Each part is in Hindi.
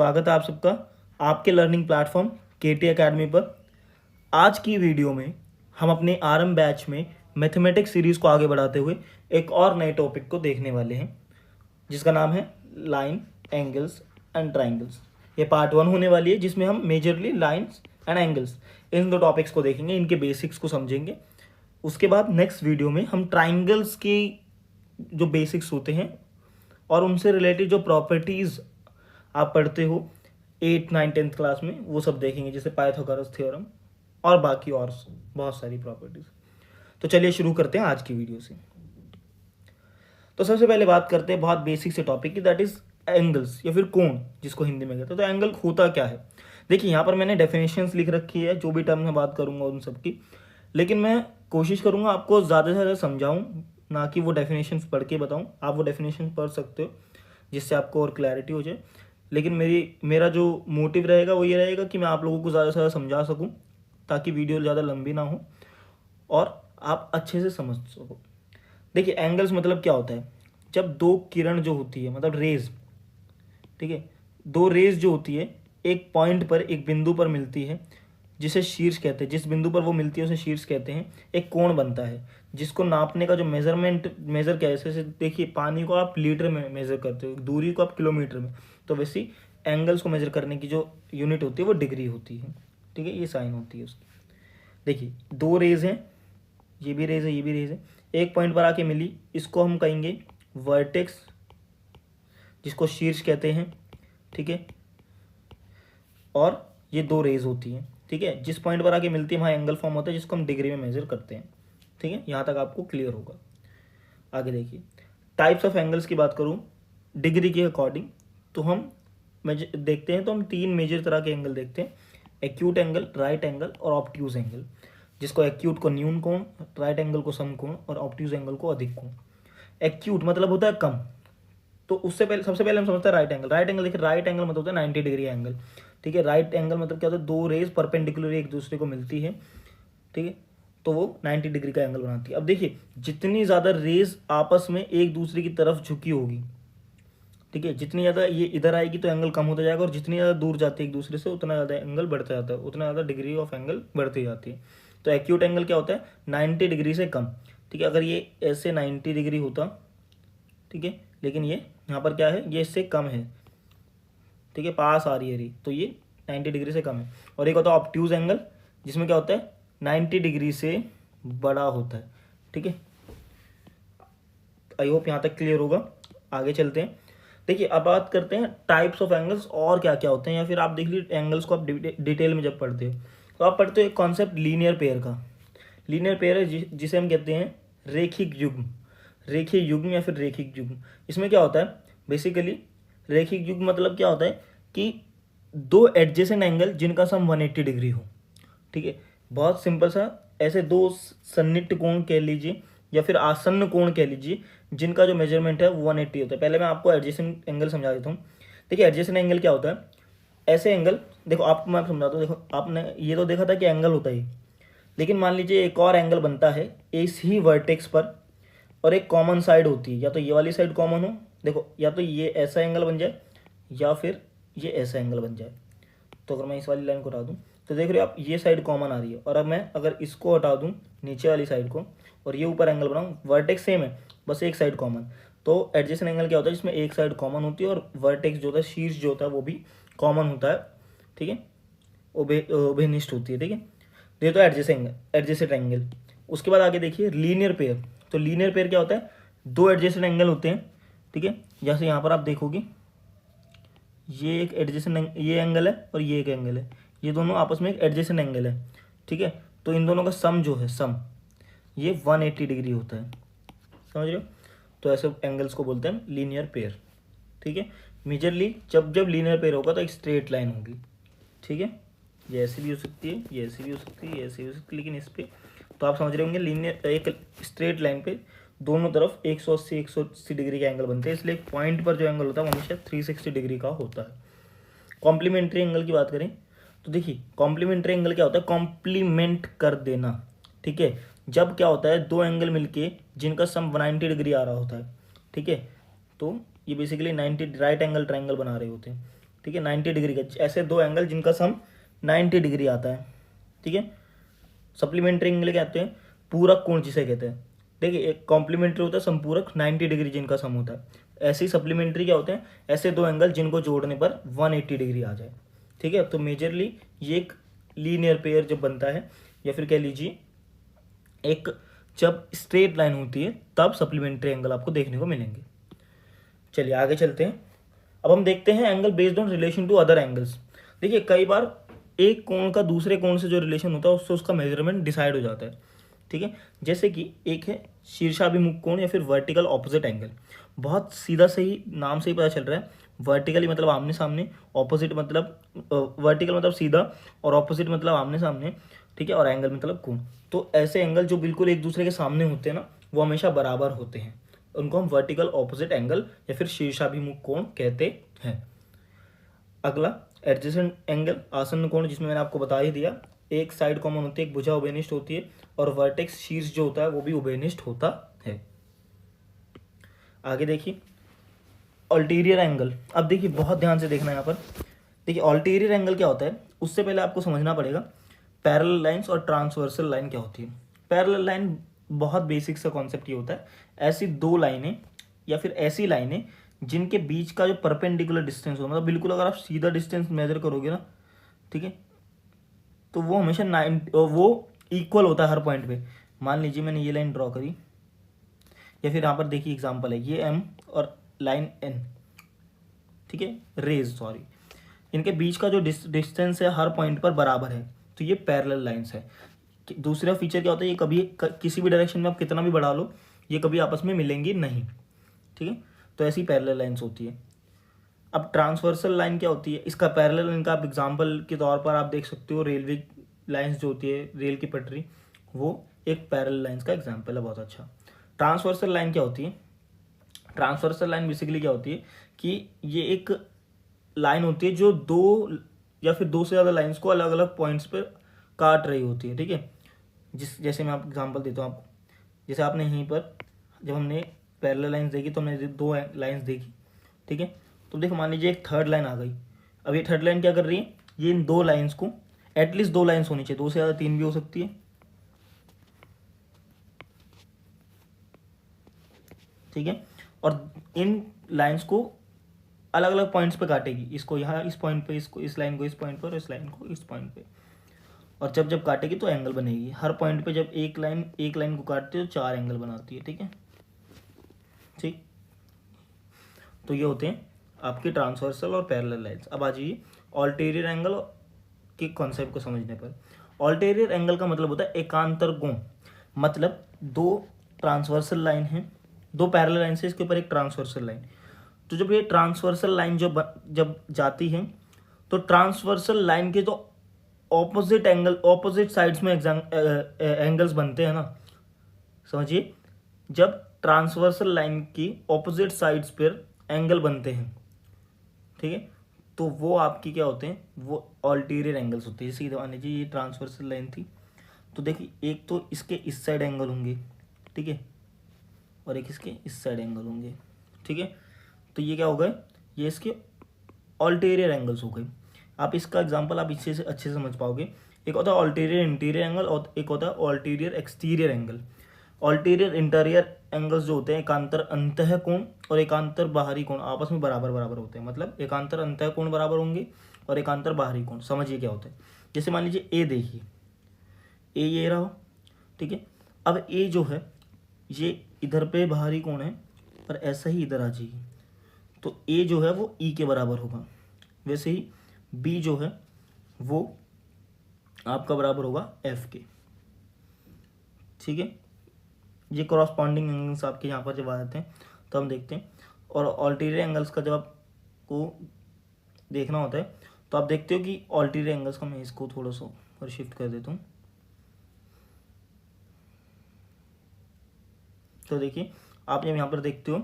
स्वागत है आप सबका आपके लर्निंग प्लेटफॉर्म केटी एकेडमी पर। आज की वीडियो में हम अपने आरएम बैच में मैथमेटिक्स सीरीज़ को आगे बढ़ाते हुए एक और नए टॉपिक को देखने वाले हैं, जिसका नाम है लाइन, एंगल्स एंड ट्राइंगल्स। ये पार्ट 1 होने वाली है, जिसमें हम majorly lines and angles in दो टॉपिक्स को देखेंगे, इनके बेसिक्स को समझेंगे। उसके बाद नेक्स्ट वीडियो में हम ट्राइंगल्स की जो बेसिक्स होते हैं और उनसे रिलेटेड जो प्रॉपर्टीज़ आप पढ़ते हो 8, 9, 10th क्लास में, वो सब देखेंगे, जैसे पाइथागोरस थ्योरम और बाकी और बहुत सारी प्रॉपर्टीज़। तो चलिए शुरू करते हैं आज की वीडियो से। तो सबसे पहले बात करते हैं बहुत बेसिक से टॉपिक की, दैट इज एंगल्स या फिर कोण, जिसको हिंदी में कहते हैं। तो एंगल होता क्या है? देखिए यहाँ पर मैंने डेफिनेशंस लिख रखी है, जो भी टर्म में बात करूंगा उन सब की, लेकिन मैं कोशिश करूंगा आपको ज़्यादा से ज़्यादा समझाऊं, ना कि वो डेफिनेशंस पढ़ के बताऊं। आप वो डेफिनेशन पढ़ सकते हो जिससे आपको और क्लैरिटी हो जाए, लेकिन मेरा जो मोटिव रहेगा वो ये रहेगा कि मैं आप लोगों को ज़्यादा से ज़्यादा समझा सकूं, ताकि वीडियो ज़्यादा लंबी ना हो और आप अच्छे से समझ सको। देखिए एंगल्स मतलब क्या होता है? जब दो किरण जो होती है, मतलब रेज, ठीक है, दो रेज जो होती है एक पॉइंट पर, एक बिंदु पर मिलती है, जिसे शीर्ष कहते हैं। जिस बिंदु पर वो मिलती है उसे शीर्ष कहते हैं। एक कोण बनता है जिसको नापने का जो मेजर कैसे, देखिए पानी को आप लीटर में मेजर करते हो, दूरी को आप किलोमीटर में, तो वैसे एंगल्स को मेजर करने की जो यूनिट होती है वो डिग्री होती है, ठीक है, ये साइन होती है उसकी। देखिए दो रेज हैं, ये भी रेज है, ये भी रेज है, एक पॉइंट पर आके मिली, इसको हम कहेंगे वर्टेक्स, जिसको शीर्ष कहते हैं, ठीक है। और ये दो रेज होती हैं, ठीक है, जिस पॉइंट पर आके मिलती है वहाँ एंगल फॉर्म होता है, जिसको हम डिग्री में मेजर करते हैं, ठीक है। यहाँ तक आपको क्लियर होगा। आगे देखिए टाइप्स ऑफ एंगल्स की बात करूँ डिग्री के अकॉर्डिंग, तो हम देखते हैं, तो हम 3 मेजर तरह के एंगल देखते हैं: एक्यूट एंगल, राइट एंगल और ऑब्ट्यूज एंगल। जिसको एक्यूट को न्यून कोण, राइट एंगल को सम कोण और ऑब्ट्यूज एंगल को अधिक कोण। एक्यूट मतलब होता है कम, तो उससे पहले सबसे पहले हम समझते हैं राइट एंगल। राइट एंगल देखिए, राइट एंगल मतलब होता है 90 डिग्री एंगल, ठीक है। राइट एंगल मतलब क्या होता है? दो रेज परपेंडिकुलर एक दूसरे को मिलती है, ठीक है, तो वो 90 डिग्री का एंगल बनाती है। अब देखिए जितनी ज़्यादा रेज आपस में एक दूसरे की तरफ झुकी होगी, ठीक है, जितनी ज़्यादा ये इधर आएगी तो एंगल कम होता जाएगा, और जितनी ज़्यादा दूर जाती है एक दूसरे से उतना ज़्यादा एंगल बढ़ता जाता है, उतना ज़्यादा डिग्री ऑफ एंगल बढ़ती जाती है। तो एक्यूट एंगल क्या होता है? 90 डिग्री से कम, ठीक है। अगर ये ऐसे 90 डिग्री होता, ठीक है, लेकिन ये यहाँ पर क्या है, ये इससे कम है, ठीक है, पास आ रही है रे, तो ये 90 डिग्री से कम है। और एक होता है ऑब्ट्यूज एंगल, जिसमें क्या होता है 90 डिग्री से बड़ा होता है, ठीक है। आई होप यहाँ तक क्लियर होगा। आगे चलते हैं। देखिए अब बात करते हैं टाइप्स ऑफ एंगल्स और क्या क्या होते हैं, या फिर आप देख लीजिए एंगल्स को आप डिटेल में जब पढ़ते हो, तो आप पढ़ते हो एक कॉन्सेप्ट लीनियर पेयर का। लीनियर पेयर है जिसे हम कहते हैं रेखिक युग्म, रेखीय युग्म या फिर रेखिक युग्म। इसमें क्या होता है बेसिकली? रेखिक युग्म मतलब क्या होता है कि दो एडजेसेंट एंगल जिनका सम 180 डिग्री हो, ठीक है। बहुत सिंपल सा, ऐसे दो सन्निहित कोण कह लीजिए या फिर आसन्न कोण कह लीजिए, जिनका जो मेजरमेंट है वो 180 होता है। पहले मैं आपको एडजेसेंट एंगल समझा देता हूँ। देखिए एडजेसेंट एंगल क्या होता है? ऐसे एंगल, देखो आपको मैं समझाता हूँ। देखो आपने ये तो देखा था कि एंगल होता है, लेकिन मान लीजिए एक और एंगल बनता है इस ही वर्टेक्स पर, और एक कॉमन साइड होती है, या तो ये वाली साइड कॉमन हो, देखो, या तो ये ऐसा एंगल बन जाए या फिर ये ऐसा एंगल बन जाए। तो अगर मैं इस वाली लाइन को हटा दूं, तो देख रहे हो आप ये साइड कॉमन आ रही है, और अब मैं अगर इसको हटा दूं नीचे वाली साइड को और ये ऊपर एंगल बनाऊं, वर्टेक्स सेम है, बस एक साइड कॉमन। तो एडजेसेंट एंगल क्या होता है? जिसमें एक साइड कॉमन होती है और वर्टेक्स जो होता है, शीर्ष जो होता है, वो भी कॉमन होता है, ठीक है, उभयनिष्ठ होती है, ठीक है। ये तो एडजेसेंट एंगल। उसके बाद आगे देखिए लीनियर पेयर। तो लीनियर पेयर क्या होता है? दो एडजेसेंट एंगल होते हैं, ठीक है। जैसे यहाँ पर आप देखोगे ये एक एडजेसेंट, ये एंगल है और ये एक एंगल है, ये दोनों आपस में एक एडजेसेंट एंगल है, ठीक है। तो इन दोनों का सम जो है, सम, ये 180 डिग्री होता है, समझ रहे हो? तो ऐसे एंगल्स को बोलते हैं लीनियर पेयर, ठीक है। मेजरली जब जब लीनियर पेयर होगा तो एक स्ट्रेट लाइन होगी, ठीक है। ये ऐसी भी हो सकती है, ये ऐसी भी हो सकती है, ये ऐसी भी हो सकती है, लेकिन इस पर तो आप समझ रहे होंगे लीनियर, एक स्ट्रेट लाइन पे दोनों तरफ 180 डिग्री के एंगल बनते हैं, इसलिए एक पॉइंट पर जो एंगल होता है वो हमेशा 360 डिग्री का होता है। कॉम्प्लीमेंट्री एंगल की बात करें तो देखिए कॉम्प्लीमेंट्री एंगल क्या होता है? कॉम्प्लीमेंट कर देना, ठीक है। जब क्या होता है, दो एंगल मिलके जिनका सम 90 डिग्री आ रहा होता है, ठीक है, तो ये बेसिकली 90 राइट एंगल ट्राइंगल बना रहे होते हैं, ठीक है, 90 डिग्री का, ऐसे दो एंगल जिनका सम 90 डिग्री आता है, ठीक है। सप्लीमेंट्री एंगल क्या कहते हैं, पूरक कोण जिसे कहते हैं। देखिए एक कॉम्प्लीमेंट्री होता है संपूरक 90 डिग्री जिनका सम होता है, ऐसे ही सप्लीमेंट्री क्या होते हैं, ऐसे दो एंगल जिनको जोड़ने पर 180 डिग्री आ जाए, ठीक है। तो मेजरली ये एक लीनियर पेयर जब बनता है, या फिर कह लीजिए एक जब स्ट्रेट लाइन होती है, तब सप्लीमेंट्री एंगल आपको देखने को मिलेंगे। चलिए आगे चलते हैं। अब हम देखते हैं angle based on relation to other angles. देखिए कई बार एक कोण का दूसरे कोण से जो रिलेशन होता है उससे उसका मेजरमेंट डिसाइड हो जाता है, ठीक है। जैसे कि एक है शीर्षाभिमुख कोण या फिर वर्टिकल ऑपोजिट एंगल। बहुत सीधा सही नाम से ही पता चल रहा है, वर्टिकली मतलब आमने सामने, ऑपोजिट मतलब वर्टिकल मतलब सीधा, और ऑपोजिट मतलब आमने सामने, ठीक है, और एंगल मतलब कोण। तो ऐसे एंगल जो बिल्कुल एक दूसरे के सामने होते हैं ना, वो हमेशा बराबर होते हैं, उनको हम वर्टिकल ऑपोजिट एंगल या फिर शीर्षाभिमुख कोण कहते हैं। अगला एडजेसेंट एंगल, आसन्न कोण, जिसमें मैंने आपको बता ही दिया, एक साइड कॉमन होती है, एक भुजा उभयनिष्ठ होती है, और वर्टेक्स शीर्ष जो होता है वो भी उभयनिष्ठ होता है। आगे देखिए अल्टीरियर एंगल। अब देखिए बहुत ध्यान से देखना यहाँ पर। देखिए अल्टीरियर एंगल क्या होता है, उससे पहले आपको समझना पड़ेगा पैरेलल लाइंस और ट्रांसवर्सल लाइन क्या होती है। पैरेलल लाइन बहुत बेसिक सा कॉन्सेप्ट ये होता है, ऐसी दो लाइनें या फिर ऐसी लाइनें जिनके बीच का जो परपेंडिकुलर डिस्टेंस हो, मतलब बिल्कुल अगर आप सीधा डिस्टेंस मेजर करोगे ना, ठीक है, तो वो हमेशा वो इक्वल होता है हर पॉइंट पे। मान लीजिए मैंने ये लाइन ड्रॉ करी, या फिर यहाँ पर देखिए एग्जांपल है, ये एम और लाइन एन, ठीक है, रेज सॉरी, इनके बीच का जो डिस्टेंस है हर पॉइंट पर बराबर है, तो ये पैरेलल लाइंस है। दूसरा फीचर क्या होता है, ये कभी किसी भी डायरेक्शन में आप कितना भी बढ़ा लो, ये कभी आपस में मिलेंगी नहीं, ठीक है। तो ऐसी पैरेलल लाइंस होती है। अब ट्रांसवर्सल लाइन क्या होती है, इसका पैरेलल लाइन का आप एग्जांपल के तौर पर आप देख सकते हो, रेलवे लाइंस जो होती है, रेल की पटरी, वो एक पैरेलल लाइंस का एग्जांपल है, बहुत अच्छा। ट्रांसवर्सल लाइन क्या होती है, ट्रांसवर्सल लाइन बेसिकली क्या होती है कि ये एक लाइन होती है जो दो या फिर दो से ज़्यादा लाइंस को अलग अलग पॉइंट्स पर काट रही होती है, ठीक है। जैसे मैं आपको एग्जांपल देता हूँ आपको, जैसे आपने यहीं पर जब हमने पैरेलल लाइंस देखी तो हमने दो लाइंस देखी, ठीक है। तो देखो मान लीजिए एक थर्ड लाइन आ गई। अब ये थर्ड लाइन क्या कर रही है, ये इन दो लाइंस को, एटलीस्ट दो लाइंस होनी चाहिए, दो से ज़्यादा तीन भी हो सकती है, ठीक है। और इन लाइंस को अलग अलग पॉइंट्स पे काटेगी, इसको यहाँ इस पॉइंट पे, इसको इस लाइन को इस पॉइंट पर, इस लाइन को इस पॉइंट पे, और जब जब काटेगी तो एंगल बनेगी। हर पॉइंट पे जब एक लाइन को काटती है तो चार एंगल बनाती है, ठीक है, ठीक। तो ये होते हैं आपके ट्रांसवर्सल और पैरेलल लाइंस। अब आ जाइए अल्टीरियर एंगल के कॉन्सेप्ट को समझने पर। अल्टीरियर एंगल का मतलब होता है एकांतर कोण, मतलब दो ट्रांसवर्सल लाइन है, दो पैरेलल लाइन से इसके ऊपर एक ट्रांसवर्सल लाइन। तो जब ये ट्रांसवर्सल लाइन जब जाती है तो ट्रांसवर्सल लाइन के तो ऑपोजिट एंगल, ऑपोजिट साइड्स में एंगल्स बनते हैं ना, समझिए, जब ट्रांसवर्सल लाइन की ऑपोजिट साइड्स पर एंगल बनते हैं, ठीक है, तो वो आपकी क्या होते हैं, वो अल्टीरियर एंगल्स होते हैं। जैसे मान लीजिए ये ट्रांसवर्सल लाइन थी, तो देखिए एक तो इसके इस साइड एंगल होंगे, ठीक है, और एक इसके इस साइड एंगल होंगे, ठीक है। तो ये क्या हो गए, ये इसके अल्टीरियर एंगल्स हो गए। आप इसका एग्जांपल आप इससे अच्छे से समझ पाओगे। एक होता है अल्टीरियर इंटीरियर एंगल और एक होता है ulterior exterior angle. Ulterior interior angles जो होते हैं, एकांतर अंतः कोण और एकांतर बाहरी कोण आपस में बराबर बराबर होते हैं, मतलब एकांतर अंतः कोण बराबर होंगे और एकांतर बाहरी कोण। समझिए क्या होता है, जैसे मान लीजिए ए, देखिए ए ये रहा, ठीक है। अब ए जो है ये इधर पे बाहरी कोण है, पर ऐसा ही इधर आ जाइए तो ए जो है वो ई के बराबर होगा। वैसे ही बी जो है वो आपका बराबर होगा एफ के, ठीक है। ये करॉस्पॉन्डिंग एंगल्स आपके यहाँ पर जब आ जाते हैं तो हम देखते हैं। और अल्टीरियर एंगल्स का जब आपको देखना होता है तो आप देखते हो कि अल्टीरियर एंगल्स का, मैं इसको थोड़ा सा और शिफ्ट कर देता हूँ, तो देखिए आप जब यहाँ पर देखते हो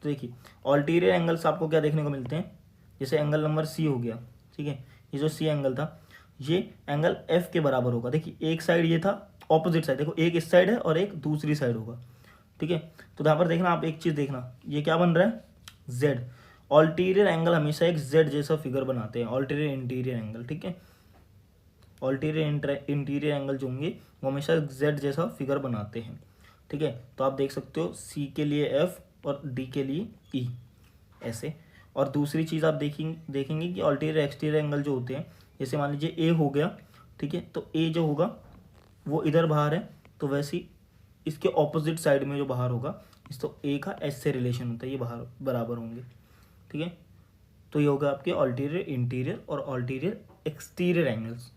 तो देखिए अल्टीरियर एंगल्स आपको क्या देखने को मिलते हैं, जैसे एंगल नंबर सी हो गया, ठीक है। ये जो सी एंगल था ये एंगल एफ के बराबर होगा। देखिए एक साइड ये था, ऑपोजिट साइड देखो, एक इस साइड है और एक दूसरी साइड होगा, ठीक है। तो यहाँ पर देखना आप एक चीज़ देखना, ये क्या बन रहा है जेड, ऑल्टीरियर एंगल हमेशा एक जेड जैसा फिगर बनाते हैं, ऑल्टीरियर इंटीरियर एंगल, ठीक है। ऑल्टीरियर इंटीरियर एंगल जो होंगे वो हमेशा जेड जैसा फिगर बनाते हैं, ठीक है। तो आप देख सकते हो सी के लिए एफ और डी के लिए ई, ऐसे। और दूसरी चीज़ आप देखेंगे कि ऑल्टीरियर एक्सटीरियर एंगल जो होते हैं, जैसे मान लीजिए ए हो गया, ठीक है, तो ए जो होगा वो इधर बाहर है, तो वैसे ही इसके ऑपोजिट साइड में जो बाहर होगा, इस तो ए का एस से रिलेशन होता है, ये बाहर बराबर होंगे, ठीक है। तो ये होगा आपके ऑल्टीरियर इंटीरियर और ऑल्टीरियर एक्सटीरियर एंगल्स।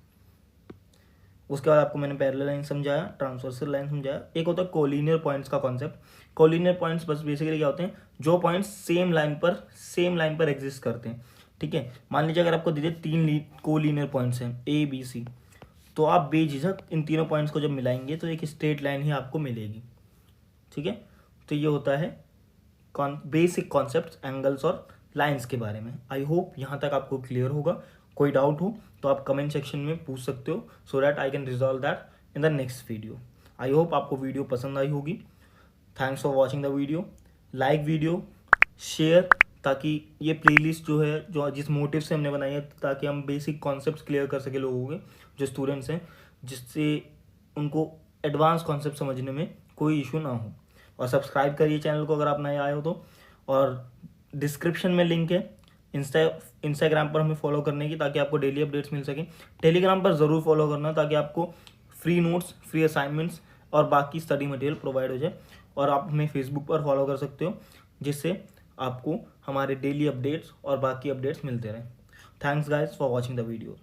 उसके बाद आपको मैंने पैरेलल लाइन समझाया, ट्रांसवर्सल लाइन समझाया। एक होता है कोलिनियर पॉइंट्स का कॉन्सेप्ट। कोलिनियर पॉइंट्स बस बेसिकली क्या होते हैं, जो पॉइंट्स सेम लाइन पर एग्जिस्ट करते हैं, ठीक है। मान लीजिए अगर आपको दीजिए 3 कोलिनियर पॉइंट्स हैं ए बी सी, तो आप बेझिझक इन तीनों पॉइंट्स को जब मिलाएंगे तो एक स्ट्रेट लाइन ही आपको मिलेगी, ठीक है। तो ये होता है बेसिक कॉन्सेप्ट्स एंगल्स और लाइंस के बारे में। आई होप यहाँ तक आपको क्लियर होगा। कोई डाउट हो तो आप कमेंट सेक्शन में पूछ सकते हो, so that I can resolve that in the next video. I hope आपको वीडियो पसंद आई होगी। Thanks for watching the video. Like video, share, ताकि ये प्लेलिस्ट जो है, जो जिस मोटिव से हमने बनाई है, ताकि हम बेसिक कॉन्सेप्ट्स क्लियर कर सके लोगों के जो स्टूडेंट्स हैं, जिससे उनको एडवांस कॉन्सेप्ट समझने में कोई इशू ना हो। और सब्सक्राइब करिए चैनल को अगर आप नए आए हो तो। और डिस्क्रिप्शन में लिंक है इंस्टाग्राम पर हमें फॉलो करने की, ताकि आपको डेली अपडेट्स मिल सकें। टेलीग्राम पर ज़रूर फॉलो करना, ताकि आपको फ्री नोट्स, फ्री असाइनमेंट्स और बाकी स्टडी मटेरियल प्रोवाइड हो जाए। और आप हमें फेसबुक पर फॉलो कर सकते हो, जिससे आपको हमारे डेली अपडेट्स और बाकी अपडेट्स मिलते रहें। Thanks guys for watching the video.